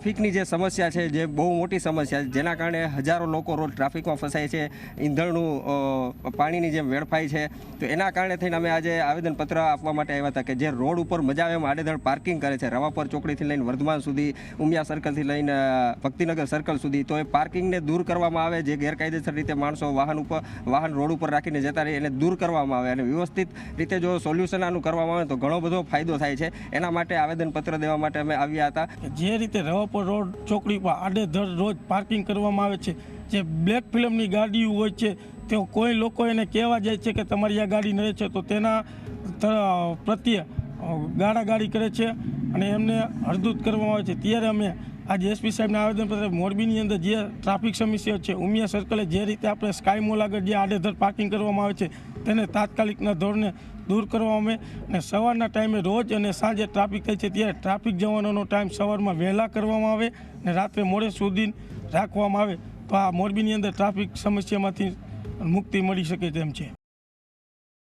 ટ્રાફિકની જે સમસ્યા છે જે બહુ મોટી સમસ્યા છે, જેના કારણે હજારો લોકો રોજ ટ્રાફિકમાં ફસાય છે, ઈંધણનું પાણીની જેમ વેડફાય છે. તો એના કારણે થઈને અમે આજે આવેદનપત્ર આપવા માટે આવ્યા હતા કે જે રોડ ઉપર મજા આવે એમ આડેધડ પાર્કિંગ કરે છે, રવાપર ચોકડીથી લઈને વર્ધમાન સુધી, ઉમિયા સર્કલથી લઈને ભક્તિનગર સર્કલ સુધી, તો એ પાર્કિંગને દૂર કરવામાં આવે. જે ગેરકાયદેસર રીતે માણસો વાહન રોડ ઉપર રાખીને જતા રહે એને દૂર કરવામાં આવે અને વ્યવસ્થિત રીતે જો સોલ્યુશન આનું કરવામાં આવે તો ઘણો બધો ફાયદો થાય છે. એના માટે આવેદનપત્ર દેવા માટે અમે આવ્યા હતા. જે રીતે રવાપર રોડ ચોકડી પર આડેધડ રોજ પાર્કિંગ કરવામાં આવે છે, જે બ્લેક ફિલ્મની ગાડીઓ હોય છે, તેઓ કોઈ લોકો એને કહેવા જાય છે કે તમારી આ ગાડી નડે છે તો તેના પ્રત્યે ગાળાગાળી કરે છે અને એમને હળદૂત કરવામાં આવે છે. ત્યારે અમે આજે એસપી સાહેબના આવેદનપત્ર મોરબીની અંદર જે ટ્રાફિક સમસ્યા છે, ઉમિયા સર્કલે જે રીતે આપણે સ્કાય મોલ આગળ જે આડેધડ પાર્કિંગ કરવામાં આવે છે તેને તાત્કાલિકના ધોરણે દૂર કરવામાં આવે અને સવારના ટાઈમે રોજ અને સાંજે ટ્રાફિક થાય છે ત્યારે ટ્રાફિક જવાનોનો ટાઈમ સવારમાં વહેલા કરવામાં આવે અને રાત્રે મોડે સુધી રાખવામાં આવે તો આ મોરબીની અંદર ટ્રાફિક સમસ્યામાંથી મુક્તિ મળી શકે તેમ છે.